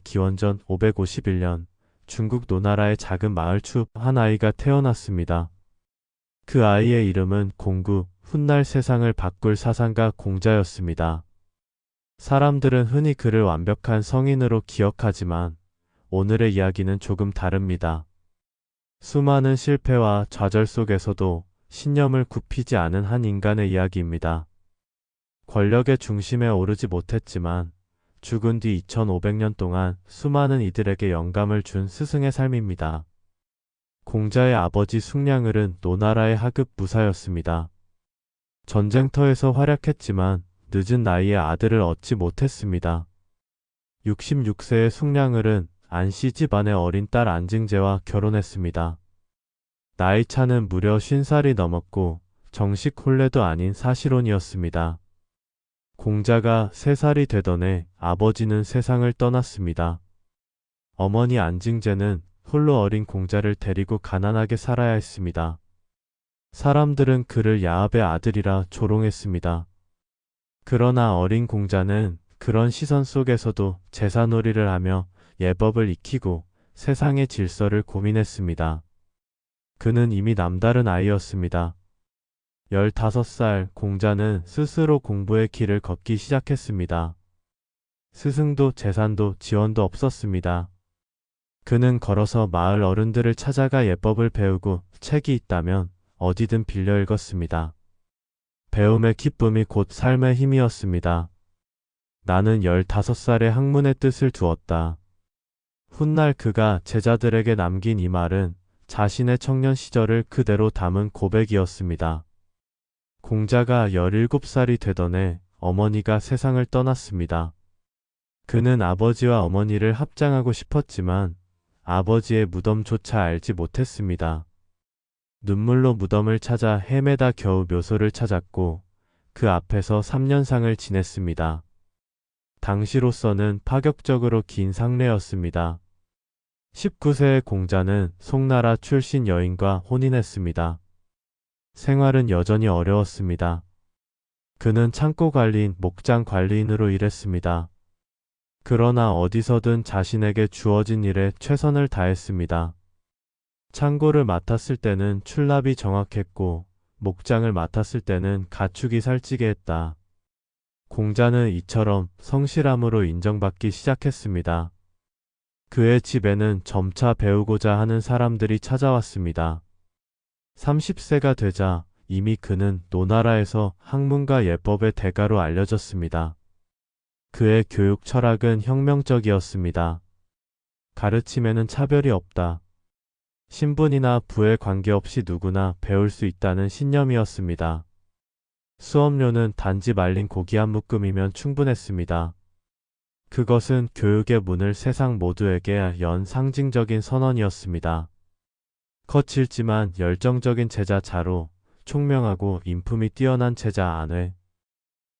기원전 551년 중국 노나라의 작은 마을 추 한 아이가 태어났습니다. 그 아이의 이름은 공구, 훗날 세상을 바꿀 사상가 공자였습니다. 사람들은 흔히 그를 완벽한 성인으로 기억하지만 오늘의 이야기는 조금 다릅니다. 수많은 실패와 좌절 속에서도 신념을 굽히지 않은 한 인간의 이야기입니다. 권력의 중심에 오르지 못했지만 죽은 뒤 2500년 동안 수많은 이들에게 영감을 준 스승의 삶입니다. 공자의 아버지 숭량을은 노나라의 하급 무사였습니다. 전쟁터에서 활약했지만 늦은 나이에 아들을 얻지 못했습니다. 66세의 숭량을은 안씨 집안의 어린 딸 안징제와 결혼했습니다. 나이 차는 무려 50살이 넘었고 정식 혼례도 아닌 사실혼이었습니다. 공자가 3살이 되던 해 아버지는 세상을 떠났습니다. 어머니 안징제는 홀로 어린 공자를 데리고 가난하게 살아야 했습니다. 사람들은 그를 야합의 아들이라 조롱했습니다. 그러나 어린 공자는 그런 시선 속에서도 제사놀이를 하며 예법을 익히고 세상의 질서를 고민했습니다. 그는 이미 남다른 아이였습니다. 15살 공자는 스스로 공부의 길을 걷기 시작했습니다. 스승도 재산도 지원도 없었습니다. 그는 걸어서 마을 어른들을 찾아가 예법을 배우고 책이 있다면 어디든 빌려 읽었습니다. 배움의 기쁨이 곧 삶의 힘이었습니다. 나는 15살에 학문의 뜻을 두었다. 훗날 그가 제자들에게 남긴 이 말은 자신의 청년 시절을 그대로 담은 고백이었습니다. 공자가 17살이 되던 해 어머니가 세상을 떠났습니다. 그는 아버지와 어머니를 합장하고 싶었지만 아버지의 무덤조차 알지 못했습니다. 눈물로 무덤을 찾아 헤매다 겨우 묘소를 찾았고 그 앞에서 3년상을 지냈습니다. 당시로서는 파격적으로 긴 상례였습니다. 19세의 공자는 송나라 출신 여인과 혼인했습니다. 생활은 여전히 어려웠습니다. 그는 창고 관리인, 목장 관리인으로 일했습니다. 그러나 어디서든 자신에게 주어진 일에 최선을 다했습니다. 창고를 맡았을 때는 출납이 정확했고 목장을 맡았을 때는 가축이 살찌게 했다. 공자는 이처럼 성실함으로 인정받기 시작했습니다. 그의 집에는 점차 배우고자 하는 사람들이 찾아왔습니다. 30세가 되자 이미 그는 노나라에서 학문과 예법의 대가로 알려졌습니다. 그의 교육 철학은 혁명적이었습니다. 가르침에는 차별이 없다. 신분이나 부에 관계없이 누구나 배울 수 있다는 신념이었습니다. 수업료는 단지 말린 고기 한 묶음이면 충분했습니다. 그것은 교육의 문을 세상 모두에게 연 상징적인 선언이었습니다. 거칠지만 열정적인 제자 자로, 총명하고 인품이 뛰어난 제자 안회.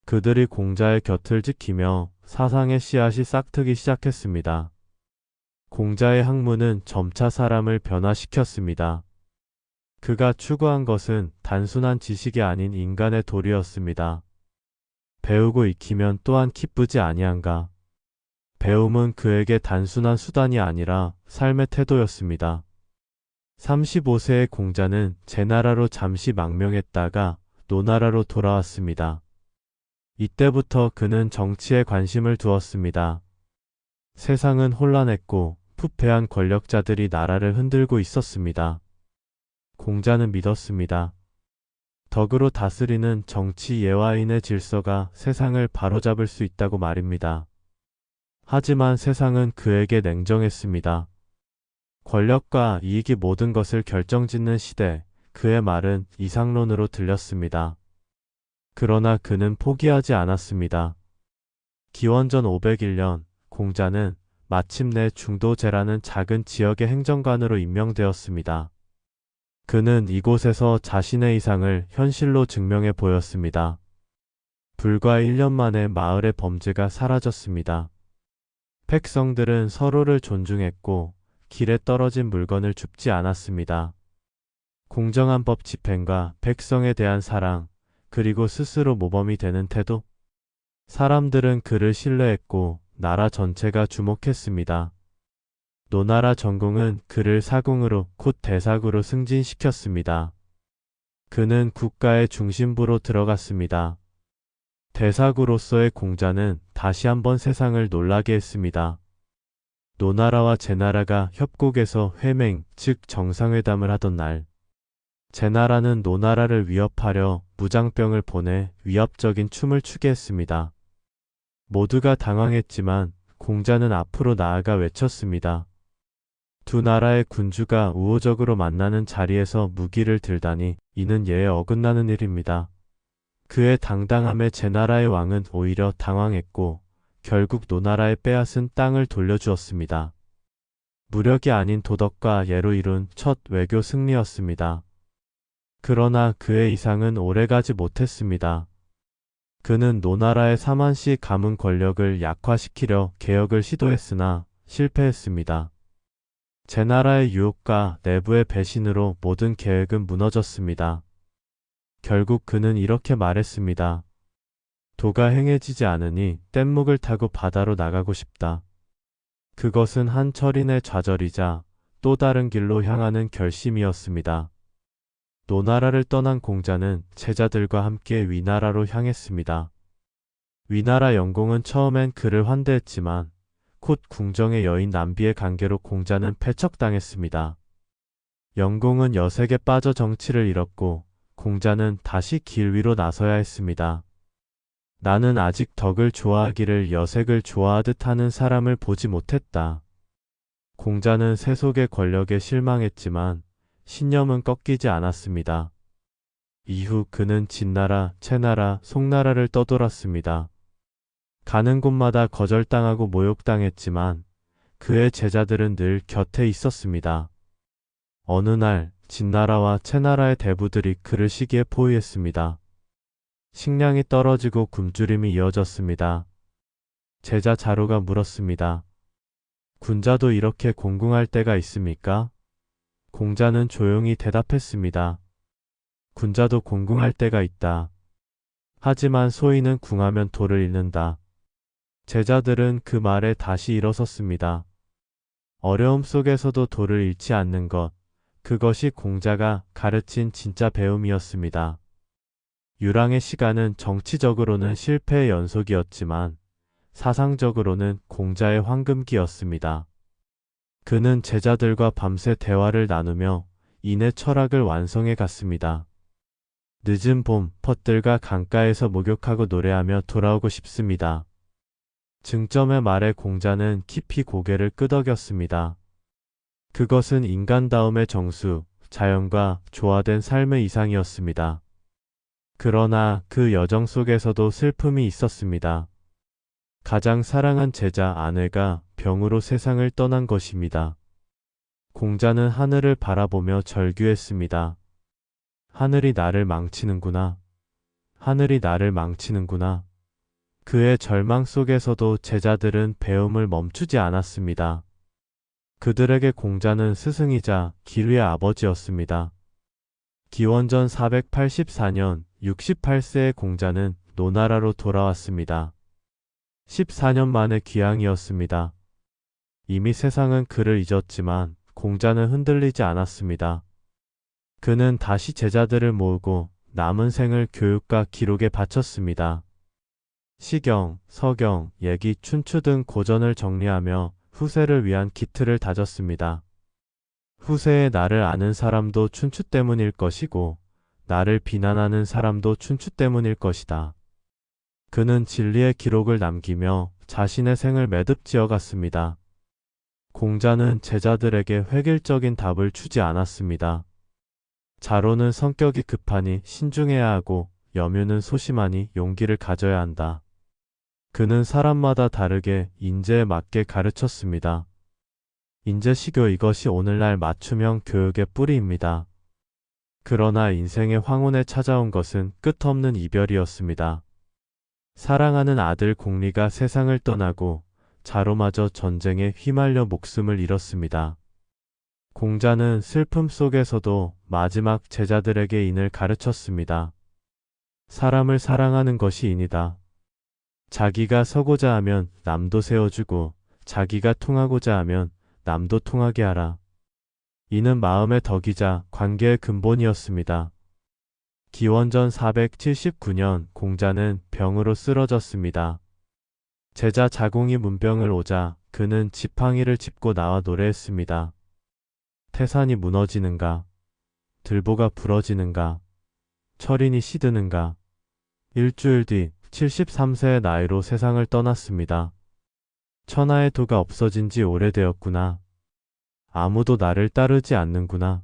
그들이 공자의 곁을 지키며 사상의 씨앗이 싹트기 시작했습니다. 공자의 학문은 점차 사람을 변화시켰습니다. 그가 추구한 것은 단순한 지식이 아닌 인간의 도리였습니다. 배우고 익히면 또한 기쁘지 아니한가. 배움은 그에게 단순한 수단이 아니라 삶의 태도였습니다. 35세의 공자는 제나라로 잠시 망명했다가 노나라로 돌아왔습니다. 이때부터 그는 정치에 관심을 두었습니다. 세상은 혼란했고 부패한 권력자들이 나라를 흔들고 있었습니다. 공자는 믿었습니다. 덕으로 다스리는 정치 예와인의 질서가 세상을 바로잡을 수 있다고 말입니다. 하지만 세상은 그에게 냉정했습니다. 권력과 이익이 모든 것을 결정짓는 시대, 그의 말은 이상론으로 들렸습니다. 그러나 그는 포기하지 않았습니다. 기원전 501년 공자는 마침내 중도제라는 작은 지역의 행정관으로 임명되었습니다. 그는 이곳에서 자신의 이상을 현실로 증명해 보였습니다. 불과 1년 만에 마을의 범죄가 사라졌습니다. 백성들은 서로를 존중했고 길에 떨어진 물건을 줍지 않았습니다. 공정한 법 집행과 백성에 대한 사랑, 그리고 스스로 모범이 되는 태도? 사람들은 그를 신뢰했고 나라 전체가 주목했습니다. 노나라 전공은 그를 사궁으로 곧 대사구로 승진시켰습니다. 그는 국가의 중심부로 들어갔습니다. 대사구로서의 공자는 다시 한번 세상을 놀라게 했습니다. 노나라와 제나라가 협곡에서 회맹, 즉 정상회담을 하던 날, 제나라는 노나라를 위협하려 무장병을 보내 위협적인 춤을 추게 했습니다. 모두가 당황했지만 공자는 앞으로 나아가 외쳤습니다. 두 나라의 군주가 우호적으로 만나는 자리에서 무기를 들다니 이는 예에 어긋나는 일입니다. 그의 당당함에 제나라의 왕은 오히려 당황했고 결국 노나라에 빼앗은 땅을 돌려주었습니다. 무력이 아닌 도덕과 예로 이룬 첫 외교 승리였습니다. 그러나 그의 이상은 오래가지 못했습니다. 그는 노나라의 사만시 가문 권력을 약화시키려 개혁을 시도했으나 실패했습니다. 제나라의 유혹과 내부의 배신으로 모든 계획은 무너졌습니다. 결국 그는 이렇게 말했습니다. 도가 행해지지 않으니 뗏목을 타고 바다로 나가고 싶다. 그것은 한 철인의 좌절이자 또 다른 길로 향하는 결심이었습니다. 노나라를 떠난 공자는 제자들과 함께 위나라로 향했습니다. 위나라 영공은 처음엔 그를 환대했지만 곧 궁정의 여인 남비의 관계로 공자는 패척당했습니다. 영공은 여색에 빠져 정치를 잃었고 공자는 다시 길 위로 나서야 했습니다. 나는 아직 덕을 좋아하기를 여색을 좋아하듯 하는 사람을 보지 못했다. 공자는 세속의 권력에 실망했지만 신념은 꺾이지 않았습니다. 이후 그는 진나라, 채나라, 송나라를 떠돌았습니다. 가는 곳마다 거절당하고 모욕당했지만 그의 제자들은 늘 곁에 있었습니다. 어느 날 진나라와 채나라의 대부들이 그를 시기에 포위했습니다. 식량이 떨어지고 굶주림이 이어졌습니다. 제자 자루가 물었습니다. 군자도 이렇게 공궁할 때가 있습니까? 공자는 조용히 대답했습니다. 군자도 공궁할 때가 있다. 하지만 소인은 궁하면 도를 잃는다. 제자들은 그 말에 다시 일어섰습니다. 어려움 속에서도 도를 잃지 않는 것, 그것이 공자가 가르친 진짜 배움이었습니다. 유랑의 시간은 정치적으로는 실패의 연속이었지만 사상적으로는 공자의 황금기였습니다. 그는 제자들과 밤새 대화를 나누며 인의 철학을 완성해 갔습니다. 늦은 봄, 펫들과 강가에서 목욕하고 노래하며 돌아오고 싶습니다. 증점의 말에 공자는 깊이 고개를 끄덕였습니다. 그것은 인간다움의 정수, 자연과 조화된 삶의 이상이었습니다. 그러나 그 여정 속에서도 슬픔이 있었습니다. 가장 사랑한 제자 아내가 병으로 세상을 떠난 것입니다. 공자는 하늘을 바라보며 절규했습니다. 하늘이 나를 망치는구나. 하늘이 나를 망치는구나. 그의 절망 속에서도 제자들은 배움을 멈추지 않았습니다. 그들에게 공자는 스승이자 기류의 아버지였습니다. 기원전 484년 68세의 공자는 노나라로 돌아왔습니다. 14년 만의 귀향이었습니다. 이미 세상은 그를 잊었지만 공자는 흔들리지 않았습니다. 그는 다시 제자들을 모으고 남은 생을 교육과 기록에 바쳤습니다. 시경, 서경, 예기, 춘추 등 고전을 정리하며 후세를 위한 기틀을 다졌습니다. 후세의 나를 아는 사람도 춘추 때문일 것이고 나를 비난하는 사람도 춘추 때문일 것이다. 그는 진리의 기록을 남기며 자신의 생을 매듭지어 갔습니다. 공자는 제자들에게 획일적인 답을 주지 않았습니다. 자로는 성격이 급하니 신중해야 하고 염유는 소심하니 용기를 가져야 한다. 그는 사람마다 다르게 인재에 맞게 가르쳤습니다. 인재시교 이것이 오늘날 맞춤형 교육의 뿌리입니다. 그러나 인생의 황혼에 찾아온 것은 끝없는 이별이었습니다. 사랑하는 아들 공리가 세상을 떠나고 자로마저 전쟁에 휘말려 목숨을 잃었습니다. 공자는 슬픔 속에서도 마지막 제자들에게 인을 가르쳤습니다. 사람을 사랑하는 것이 인이다. 자기가 서고자 하면 남도 세워주고 자기가 통하고자 하면 남도 통하게 하라. 이는 마음의 덕이자 관계의 근본이었습니다. 기원전 479년 공자는 병으로 쓰러졌습니다. 제자 자공이 문병을 오자 그는 지팡이를 짚고 나와 노래했습니다. 태산이 무너지는가? 들보가 부러지는가? 철인이 시드는가? 일주일 뒤 73세의 나이로 세상을 떠났습니다. 천하의 도가 없어진 지 오래되었구나. 아무도 나를 따르지 않는구나.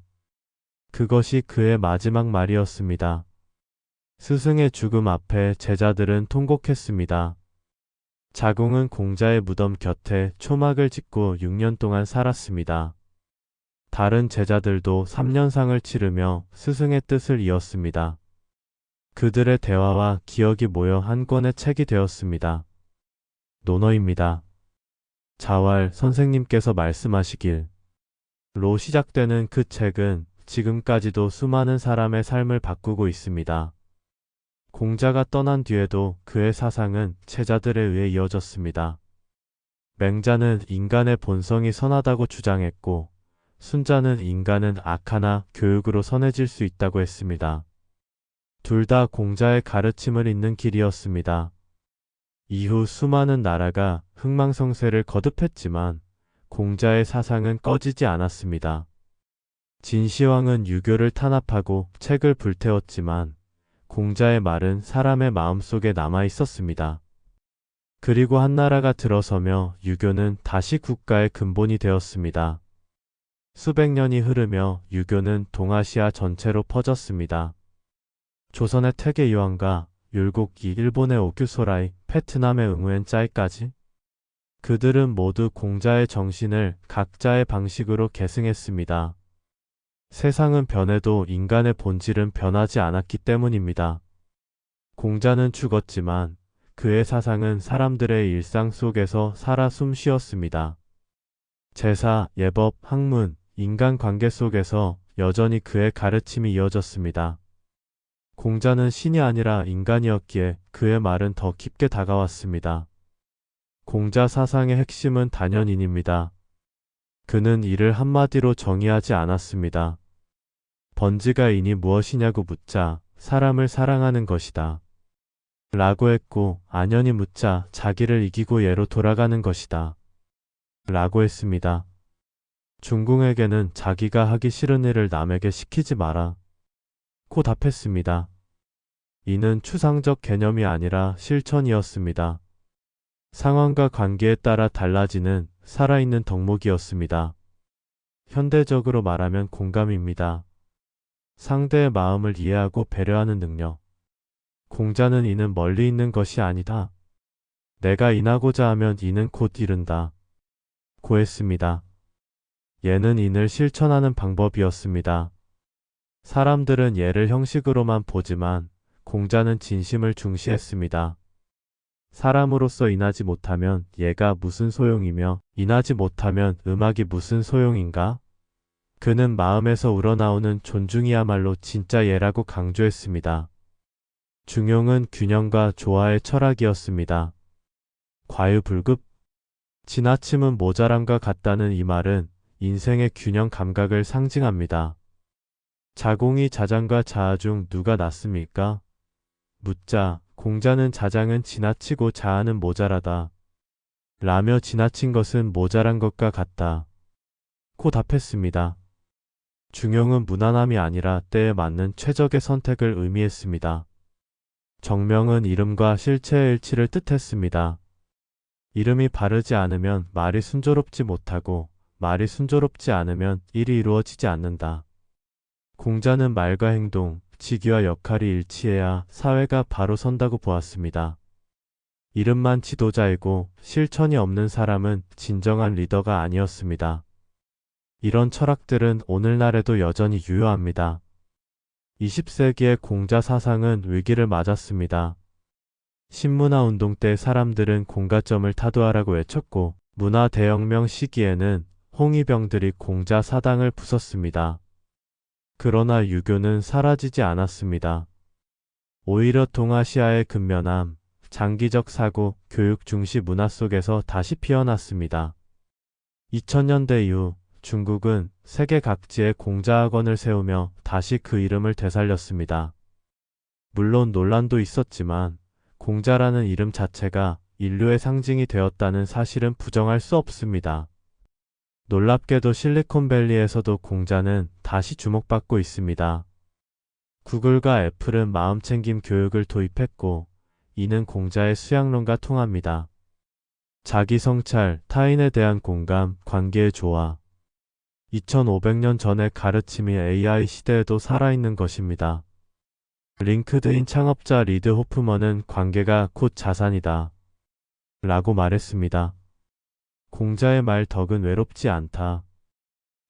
그것이 그의 마지막 말이었습니다. 스승의 죽음 앞에 제자들은 통곡했습니다. 자공은 공자의 무덤 곁에 초막을 짓고 6년 동안 살았습니다. 다른 제자들도 3년상을 치르며 스승의 뜻을 이었습니다. 그들의 대화와 기억이 모여 한 권의 책이 되었습니다. 논어입니다. 자왈 선생님께서 말씀하시길 로 시작되는 그 책은 지금까지도 수많은 사람의 삶을 바꾸고 있습니다. 공자가 떠난 뒤에도 그의 사상은 제자들에 의해 이어졌습니다. 맹자는 인간의 본성이 선하다고 주장했고 순자는 인간은 악하나 교육으로 선해질 수 있다고 했습니다. 둘 다 공자의 가르침을 잇는 길이었습니다. 이후 수많은 나라가 흥망성쇠를 거듭했지만 공자의 사상은 꺼지지 않았습니다. 진시황은 유교를 탄압하고 책을 불태웠지만 공자의 말은 사람의 마음속에 남아 있었습니다. 그리고 한나라가 들어서며 유교는 다시 국가의 근본이 되었습니다. 수백 년이 흐르며 유교는 동아시아 전체로 퍼졌습니다. 조선의 태계 이황과 율곡이, 일본의 오규소라이, 베트남의 응우엔 짜이까지 그들은 모두 공자의 정신을 각자의 방식으로 계승했습니다. 세상은 변해도 인간의 본질은 변하지 않았기 때문입니다. 공자는 죽었지만 그의 사상은 사람들의 일상 속에서 살아 숨쉬었습니다. 제사, 예법, 학문, 인간관계 속에서 여전히 그의 가르침이 이어졌습니다. 공자는 신이 아니라 인간이었기에 그의 말은 더 깊게 다가왔습니다. 공자 사상의 핵심은 단연인입니다. 그는 이를 한마디로 정의하지 않았습니다. 번지가 인이 무엇이냐고 묻자 사람을 사랑하는 것이다. 라고 했고 안연이 묻자 자기를 이기고 예로 돌아가는 것이다. 라고 했습니다. 중궁에게는 자기가 하기 싫은 일을 남에게 시키지 마라. 고 답했습니다. 이는 추상적 개념이 아니라 실천이었습니다. 상황과 관계에 따라 달라지는 살아있는 덕목이었습니다. 현대적으로 말하면 공감입니다. 상대의 마음을 이해하고 배려하는 능력. 공자는 이는 멀리 있는 것이 아니다. 내가 인하고자 하면 이는 곧 이른다. 고 했습니다. 예는 인을 실천하는 방법이었습니다. 사람들은 예를 형식으로만 보지만 공자는 진심을 중시했습니다. 사람으로서 인하지 못하면 예가 무슨 소용이며 인하지 못하면 음악이 무슨 소용인가? 그는 마음에서 우러나오는 존중이야말로 진짜 예라고 강조했습니다. 중용은 균형과 조화의 철학이었습니다. 과유불급? 지나침은 모자람과 같다는 이 말은 인생의 균형 감각을 상징합니다. 자공이 자장과 자아 중 누가 낫습니까? 묻자 공자는 자장은 지나치고 자아는 모자라다. 라며 지나친 것은 모자란 것과 같다. 고 답했습니다. 중용은 무난함이 아니라 때에 맞는 최적의 선택을 의미했습니다. 정명은 이름과 실체의 일치를 뜻했습니다. 이름이 바르지 않으면 말이 순조롭지 못하고 말이 순조롭지 않으면 일이 이루어지지 않는다. 공자는 말과 행동, 직위와 역할이 일치해야 사회가 바로 선다고 보았습니다. 이름만 지도자이고 실천이 없는 사람은 진정한 리더가 아니었습니다. 이런 철학들은 오늘날에도 여전히 유효합니다. 20세기의 공자 사상은 위기를 맞았습니다. 신문화 운동 때 사람들은 공가점을 타도하라고 외쳤고 문화 대혁명 시기에는 홍위병들이 공자 사당을 부쉈습니다. 그러나 유교는 사라지지 않았습니다. 오히려 동아시아의 근면함, 장기적 사고, 교육 중시 문화 속에서 다시 피어났습니다. 2000년대 이후 중국은 세계 각지에 공자학원을 세우며 다시 그 이름을 되살렸습니다. 물론 논란도 있었지만 공자라는 이름 자체가 인류의 상징이 되었다는 사실은 부정할 수 없습니다. 놀랍게도 실리콘밸리에서도 공자는 다시 주목받고 있습니다. 구글과 애플은 마음챙김 교육을 도입했고 이는 공자의 수양론과 통합니다. 자기 성찰, 타인에 대한 공감, 관계의 조화. 2500년 전의 가르침이 AI 시대에도 살아있는 것입니다. 링크드인 창업자 리드 호프먼은 관계가 곧 자산이다 라고 말했습니다. 공자의 말 덕은 외롭지 않다.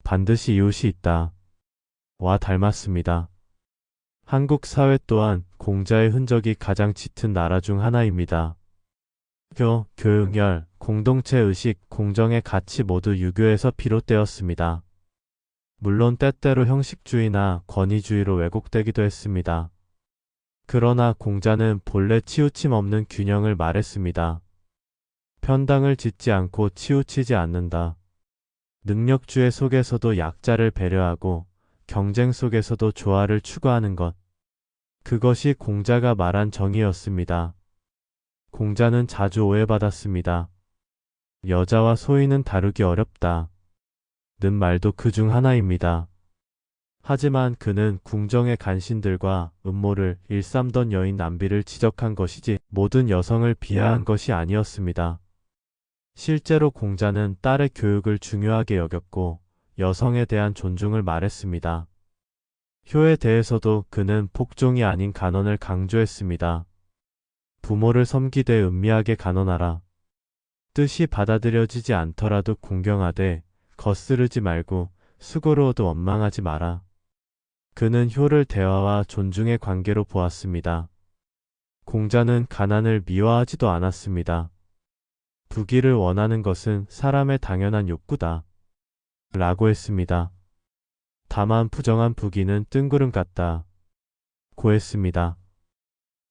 반드시 이웃이 있다. 와 닮았습니다. 한국 사회 또한 공자의 흔적이 가장 짙은 나라 중 하나입니다. 교육열, 공동체 의식, 공정의 가치 모두 유교에서 비롯되었습니다. 물론 때때로 형식주의나 권위주의로 왜곡되기도 했습니다. 그러나 공자는 본래 치우침 없는 균형을 말했습니다. 편당을 짓지 않고 치우치지 않는다. 능력주의 속에서도 약자를 배려하고 경쟁 속에서도 조화를 추구하는 것. 그것이 공자가 말한 정의였습니다. 공자는 자주 오해받았습니다. 여자와 소인은 다루기 어렵다. 는 말도 그 중 하나입니다. 하지만 그는 궁정의 간신들과 음모를 일삼던 여인 남비를 지적한 것이지 모든 여성을 비하한 것이 아니었습니다. 실제로 공자는 딸의 교육을 중요하게 여겼고 여성에 대한 존중을 말했습니다. 효에 대해서도 그는 복종이 아닌 간언을 강조했습니다. 부모를 섬기되 은미하게 간언하라. 뜻이 받아들여지지 않더라도 궁경하되 거스르지 말고 수고로워도 원망하지 마라. 그는 효를 대화와 존중의 관계로 보았습니다. 공자는 가난을 미워하지도 않았습니다. 부귀를 원하는 것은 사람의 당연한 욕구다. 라고 했습니다. 다만 부정한 부귀는 뜬구름 같다. 고 했습니다.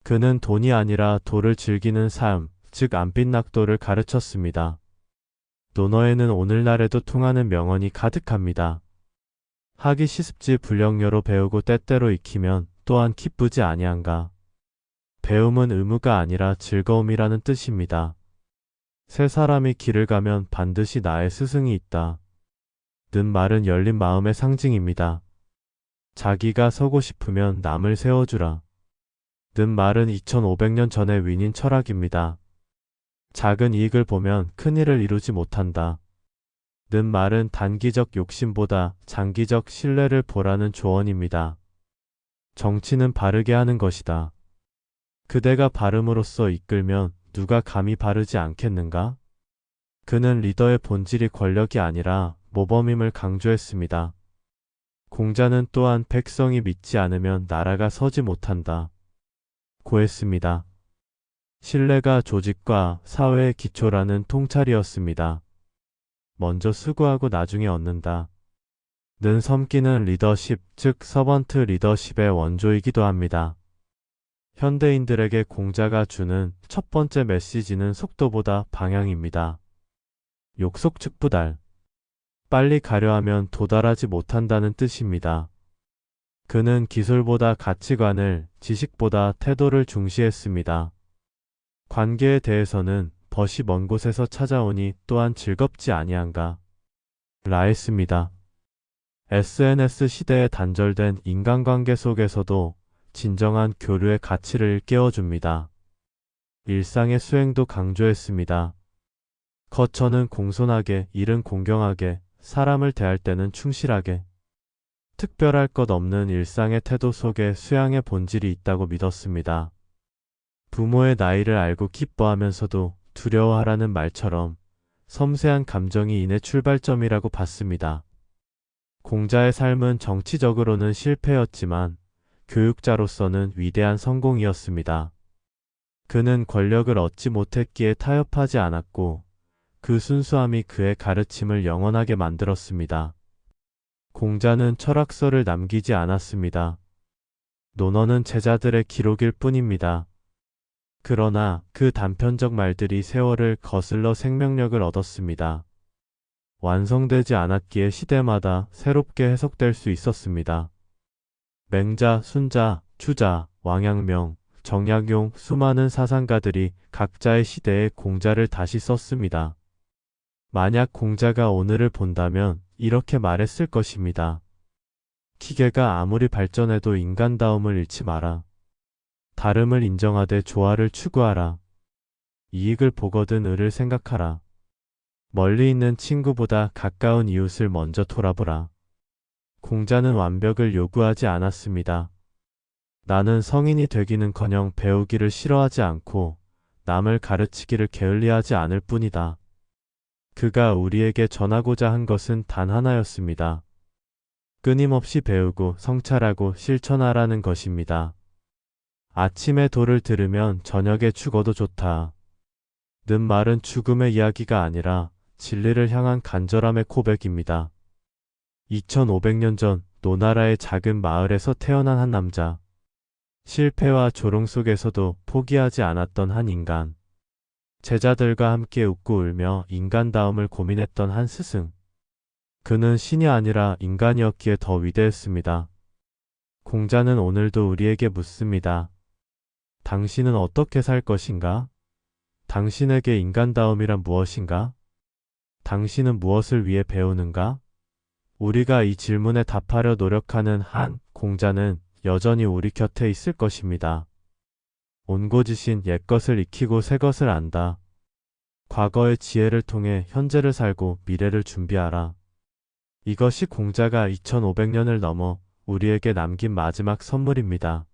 그는 돈이 아니라 도를 즐기는 삶, 즉 안빛낙도를 가르쳤습니다. 논어에는 오늘날에도 통하는 명언이 가득합니다. 하기 시습지 불령여로 배우고 때때로 익히면 또한 기쁘지 아니한가. 배움은 의무가 아니라 즐거움이라는 뜻입니다. 세 사람이 길을 가면 반드시 나의 스승이 있다. 는 말은 열린 마음의 상징입니다. 자기가 서고 싶으면 남을 세워주라. 는 말은 2500년 전의 윈인 철학입니다. 작은 이익을 보면 큰 일을 이루지 못한다. 는 말은 단기적 욕심보다 장기적 신뢰를 보라는 조언입니다. 정치는 바르게 하는 것이다. 그대가 바름으로써 이끌면 누가 감히 바르지 않겠는가? 그는 리더의 본질이 권력이 아니라 모범임을 강조했습니다. 공자는 또한 백성이 믿지 않으면 나라가 서지 못한다. 고 했습니다. 신뢰가 조직과 사회의 기초라는 통찰이었습니다. 먼저 수고하고 나중에 얻는다. 는 섬기는 리더십, 즉 서번트 리더십의 원조이기도 합니다. 현대인들에게 공자가 주는 첫 번째 메시지는 속도보다 방향입니다. 욕속즉부달. 빨리 가려 하면 도달하지 못한다는 뜻입니다. 그는 기술보다 가치관을, 지식보다 태도를 중시했습니다. 관계에 대해서는 벗이 먼 곳에서 찾아오니 또한 즐겁지 아니한가. 라 했습니다. SNS 시대에 단절된 인간관계 속에서도 진정한 교류의 가치를 일깨워줍니다. 일상의 수행도 강조했습니다. 거처는 공손하게, 일은 공경하게, 사람을 대할 때는 충실하게. 특별할 것 없는 일상의 태도 속에 수양의 본질이 있다고 믿었습니다. 부모의 나이를 알고 기뻐하면서도 두려워하라는 말처럼 섬세한 감정이 인의 출발점이라고 봤습니다. 공자의 삶은 정치적으로는 실패였지만 교육자로서는 위대한 성공이었습니다. 그는 권력을 얻지 못했기에 타협하지 않았고 그 순수함이 그의 가르침을 영원하게 만들었습니다. 공자는 철학서를 남기지 않았습니다. 논어는 제자들의 기록일 뿐입니다. 그러나 그 단편적 말들이 세월을 거슬러 생명력을 얻었습니다. 완성되지 않았기에 시대마다 새롭게 해석될 수 있었습니다. 맹자, 순자, 추자, 왕양명, 정약용 수많은 사상가들이 각자의 시대에 공자를 다시 썼습니다. 만약 공자가 오늘을 본다면 이렇게 말했을 것입니다. 기계가 아무리 발전해도 인간다움을 잃지 마라. 다름을 인정하되 조화를 추구하라. 이익을 보거든 을을 생각하라. 멀리 있는 친구보다 가까운 이웃을 먼저 돌아보라. 공자는 완벽을 요구하지 않았습니다. 나는 성인이 되기는커녕 배우기를 싫어하지 않고 남을 가르치기를 게을리하지 않을 뿐이다. 그가 우리에게 전하고자 한 것은 단 하나였습니다. 끊임없이 배우고 성찰하고 실천하라는 것입니다. 아침에 도를 들으면 저녁에 죽어도 좋다. 는 말은 죽음의 이야기가 아니라 진리를 향한 간절함의 고백입니다. 2500년 전 노나라의 작은 마을에서 태어난 한 남자. 실패와 조롱 속에서도 포기하지 않았던 한 인간. 제자들과 함께 웃고 울며 인간다움을 고민했던 한 스승. 그는 신이 아니라 인간이었기에 더 위대했습니다. 공자는 오늘도 우리에게 묻습니다. 당신은 어떻게 살 것인가? 당신에게 인간다움이란 무엇인가? 당신은 무엇을 위해 배우는가? 우리가 이 질문에 답하려 노력하는 한 공자는 여전히 우리 곁에 있을 것입니다. 온고지신 옛것을 익히고 새것을 안다. 과거의 지혜를 통해 현재를 살고 미래를 준비하라. 이것이 공자가 2500년을 넘어 우리에게 남긴 마지막 선물입니다.